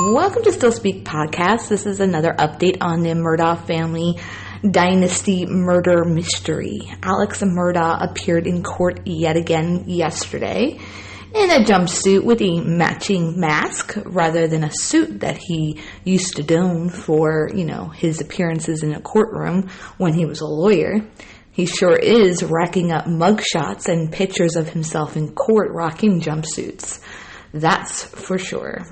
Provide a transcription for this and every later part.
Welcome to Stillspeakpod. This is another update on the Murdaugh family dynasty murder mystery. Alex Murdaugh appeared in court yet again yesterday in a jumpsuit with a matching mask rather than a suit that he used to don for, his appearances in a courtroom when he was a lawyer. He sure is racking up mugshots and pictures of himself in court rocking jumpsuits. That's for sure.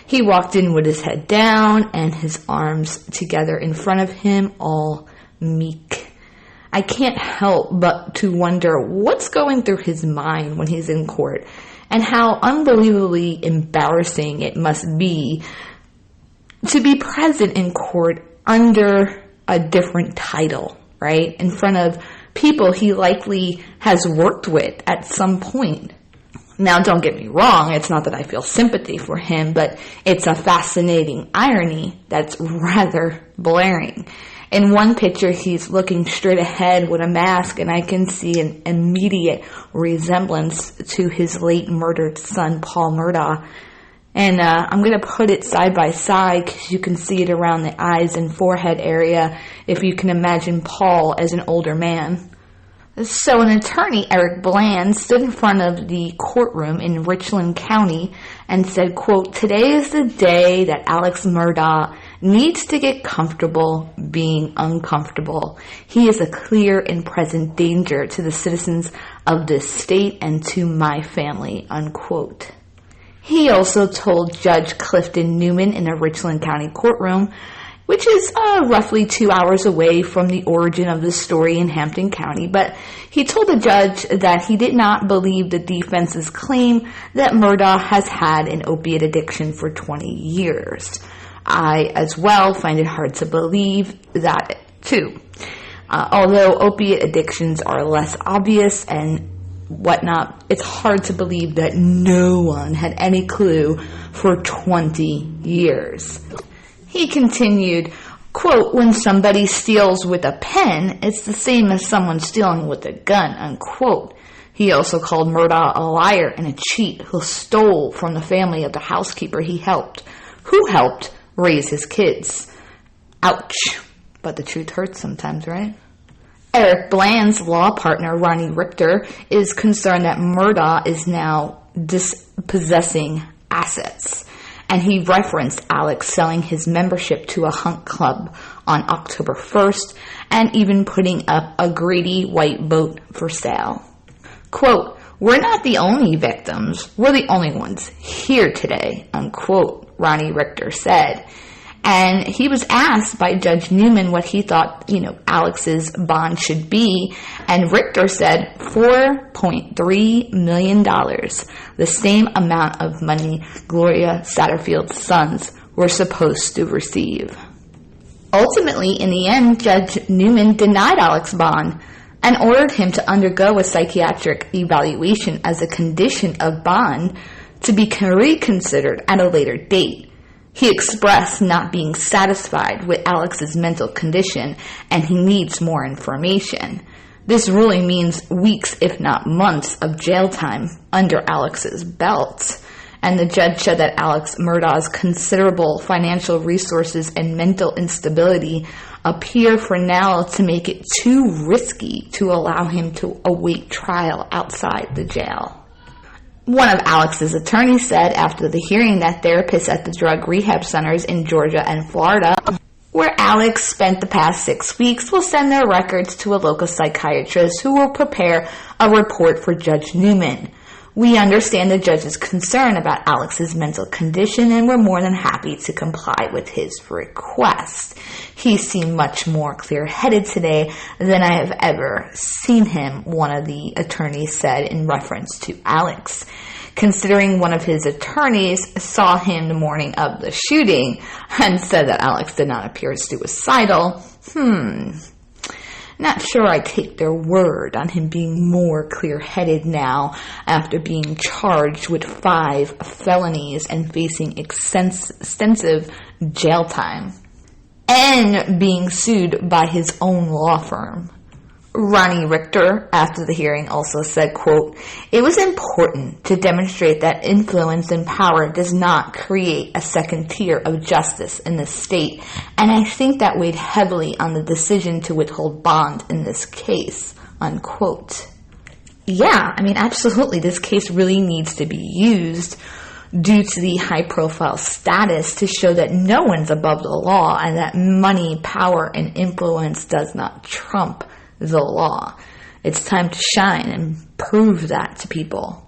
He walked in with his head down and his arms together in front of him, all meek. I can't help but to wonder what's going through his mind when he's in court and how unbelievably embarrassing it must be to be present in court under a different title, right? In front of people he likely has worked with at some point. Now, don't get me wrong, it's not that I feel sympathy for him, but it's a fascinating irony that's rather blaring. In one picture, he's looking straight ahead with a mask, and I can see an immediate resemblance to his late murdered son, Paul Murdaugh. And I'm going to put it side by side because you can see it around the eyes and forehead area if you can imagine Paul as an older man. So an attorney, Eric Bland, stood in front of the courtroom in Richland County and said, quote, "Today is the day that Alex Murdaugh needs to get comfortable being uncomfortable. He is a clear and present danger to the citizens of this state and to my family," unquote. He also told Judge Clifton Newman in a Richland County courtroom, which is roughly 2 hours away from the origin of the story in Hampton County. But he told the judge that he did not believe the defense's claim that Murdaugh has had an opiate addiction for 20 years. I, as well, find it hard to believe that, too. Although opiate addictions are less obvious and whatnot, it's hard to believe that no one had any clue for 20 years. He continued, quote, "When somebody steals with a pen, it's the same as someone stealing with a gun," unquote. He also called Murdaugh a liar and a cheat who stole from the family of the housekeeper he helped, who helped raise his kids. Ouch. But the truth hurts sometimes, right? Eric Bland's law partner, Ronnie Richter, is concerned that Murdaugh is now dispossessing assets. And he referenced Alex selling his membership to a hunt club on October 1st and even putting up a greedy white boat for sale. Quote, "We're not the only victims. We're the only ones here today," unquote, Ronnie Richter said. And he was asked by Judge Newman what he thought, Alex's bond should be. And Richter said $4.3 million, the same amount of money Gloria Satterfield's sons were supposed to receive. Ultimately, in the end, Judge Newman denied Alex's bond and ordered him to undergo a psychiatric evaluation as a condition of bond to be reconsidered at a later date. He expressed not being satisfied with Alex's mental condition and he needs more information. This ruling means weeks, if not months, of jail time under Alex's belt. And the judge said that Alex Murdaugh's considerable financial resources and mental instability appear for now to make it too risky to allow him to await trial outside the jail. One of Alex's attorneys said after the hearing that therapists at the drug rehab centers in Georgia and Florida, where Alex spent the past 6 weeks, will send their records to a local psychiatrist who will prepare a report for Judge Newman. "We understand the judge's concern about Alex's mental condition and we're more than happy to comply with his request. He seemed much more clear-headed today than I have ever seen him," one of the attorneys said in reference to Alex. Considering one of his attorneys saw him the morning of the shooting and said that Alex did not appear suicidal, not sure I take their word on him being more clear-headed now after being charged with 5 felonies and facing extensive jail time and being sued by his own law firm. Ronnie Richter, after the hearing, also said, quote, "It was important to demonstrate that influence and power does not create a second tier of justice in the state, and I think that weighed heavily on the decision to withhold bond in this case," unquote. Yeah, I mean, absolutely, this case really needs to be used due to the high-profile status to show that no one's above the law and that money, power, and influence does not trump the law. It's time to shine and prove that to people.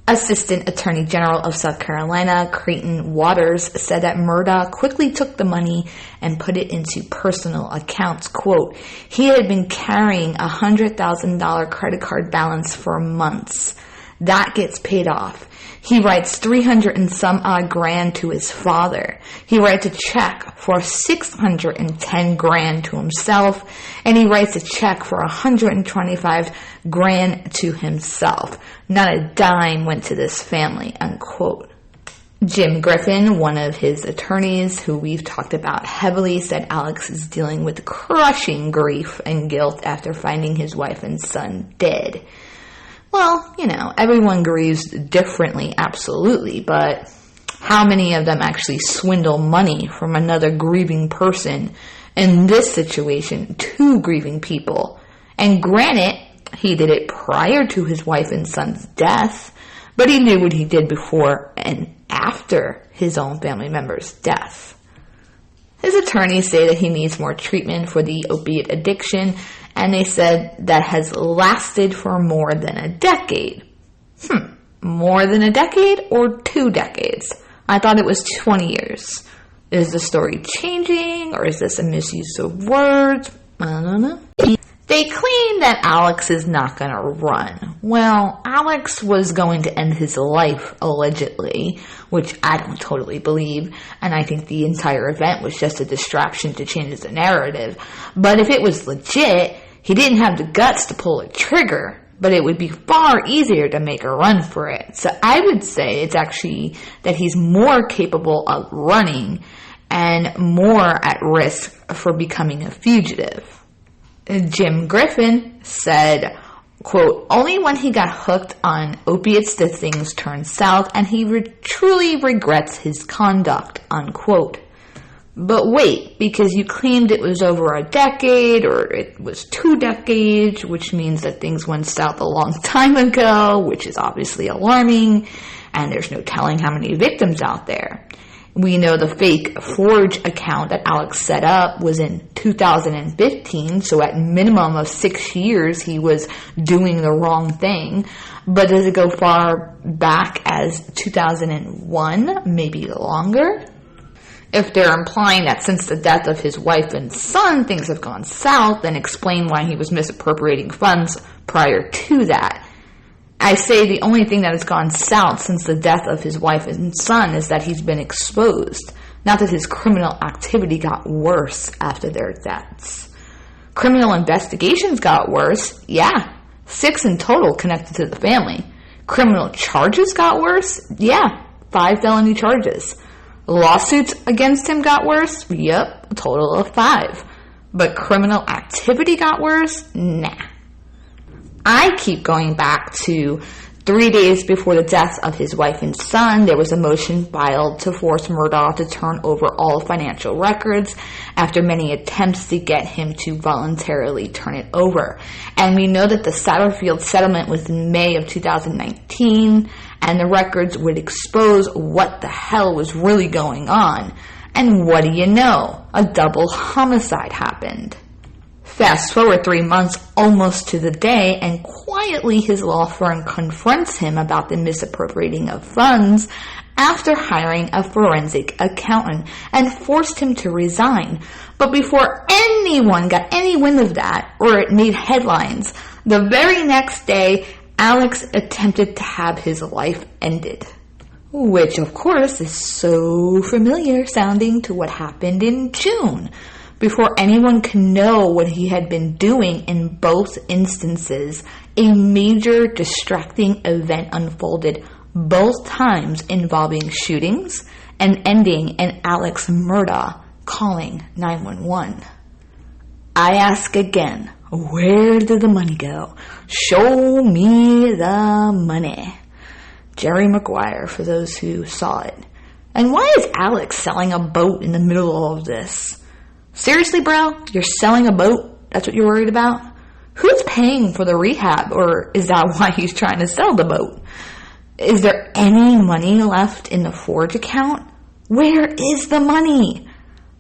Assistant Attorney General of South Carolina, Creighton Waters, said that Murdaugh quickly took the money and put it into personal accounts. Quote, "He had been carrying a $100,000 credit card balance for months. That gets paid off. He writes 300 and some odd grand to his father. He writes a check for 610 grand to himself, and he writes a check for 125 grand to himself. Not a dime went to this family," unquote. Jim Griffin, one of his attorneys who we've talked about heavily, said Alex is dealing with crushing grief and guilt after finding his wife and son dead. Well, everyone grieves differently, absolutely, but how many of them actually swindle money from another grieving person? In this situation, two grieving people. And granted, he did it prior to his wife and son's death, but he knew what he did before and after his own family member's death. His attorneys say that he needs more treatment for the opiate addiction, and they said that has lasted for more than a decade. More than a decade or 2 decades? I thought it was 20 years. Is the story changing, or is this a misuse of words? I don't know. They claim that Alex is not going to run. Well, Alex was going to end his life, allegedly, which I don't totally believe, and I think the entire event was just a distraction to change the narrative. But if it was legit, he didn't have the guts to pull a trigger, but it would be far easier to make a run for it. So I would say it's actually that he's more capable of running and more at risk for becoming a fugitive. Jim Griffin said, quote, "Only when he got hooked on opiates did things turn south, and he truly regrets his conduct," unquote. But wait, because you claimed it was over a decade, or it was 2 decades, which means that things went south a long time ago, which is obviously alarming, and there's no telling how many victims out there. We know the fake Forge account that Alex set up was in 2015, so at minimum of 6 years he was doing the wrong thing. But does it go far back as 2001, maybe longer? If they're implying that since the death of his wife and son things have gone south, then explain why he was misappropriating funds prior to that. I say the only thing that has gone south since the death of his wife and son is that he's been exposed, not that his criminal activity got worse after their deaths. Criminal investigations got worse, yeah, 6 in total connected to the family. Criminal charges got worse, yeah, 5 felony charges. Lawsuits against him got worse, yep, a total of 5. But criminal activity got worse, nah. I keep going back to 3 days before the death of his wife and son. There was a motion filed to force Murdaugh to turn over all financial records after many attempts to get him to voluntarily turn it over. And we know that the Satterfield settlement was in May of 2019, and the records would expose what the hell was really going on. And what do you know? A double homicide happened. Fast forward 3 months almost to the day, and quietly his law firm confronts him about the misappropriating of funds after hiring a forensic accountant and forced him to resign. But before anyone got any wind of that, or it made headlines, the very next day, Alex attempted to have his life ended. Which, of course, is so familiar sounding to what happened in June. Before anyone can know what he had been doing in both instances, a major distracting event unfolded, both times involving shootings and ending in Alex Murdaugh calling 911. I ask again, Where did the money go? Show me the money. Jerry Maguire, for those who saw it. And why is Alex selling a boat in the middle of all of this? Seriously, bro? You're selling a boat? That's what you're worried about? Who's paying for the rehab? Or is that why he's trying to sell the boat? Is there any money left in the Forge account? Where is the money?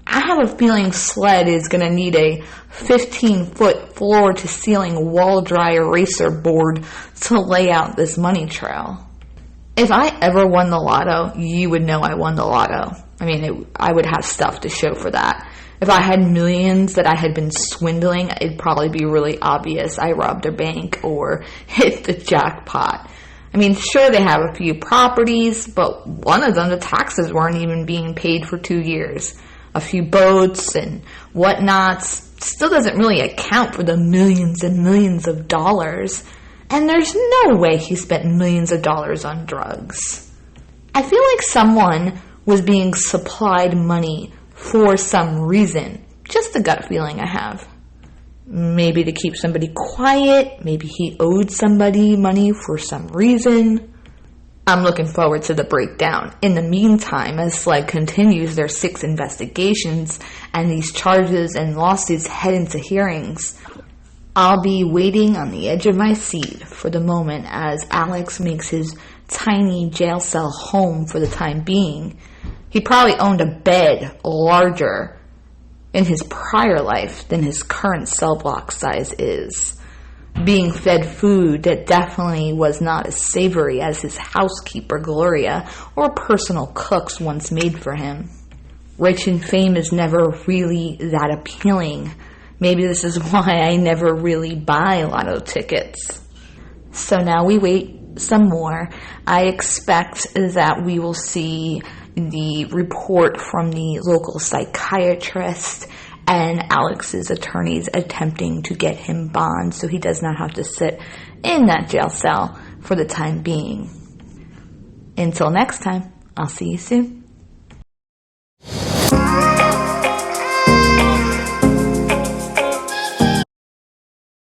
I have a feeling Sled is going to need a 15-foot floor-to-ceiling wall-dry eraser board to lay out this money trail. If I ever won the lotto, you would know I won the lotto. I mean, I would have stuff to show for that. If I had millions that I had been swindling, it'd probably be really obvious I robbed a bank or hit the jackpot. I mean, sure, they have a few properties, but one of them, the taxes weren't even being paid for 2 years. A few boats and whatnots still doesn't really account for the millions and millions of dollars. And there's no way he spent millions of dollars on drugs. I feel like someone was being supplied money for some reason. Just a gut feeling I have. Maybe to keep somebody quiet. Maybe he owed somebody money for some reason. I'm looking forward to the breakdown. In the meantime, as SLED continues their 6 investigations and these charges and lawsuits head into hearings, I'll be waiting on the edge of my seat for the moment as Alex makes his tiny jail cell home for the time being. He probably owned a bed larger in his prior life than his current cell block size is. Being fed food that definitely was not as savory as his housekeeper Gloria or personal cooks once made for him. Rich and fame is never really that appealing. Maybe this is why I never really buy lotto tickets. So now we wait some more. I expect that we will see the report from the local psychiatrist and Alex's attorneys attempting to get him bond so he does not have to sit in that jail cell for the time being. Until next time, I'll see you soon.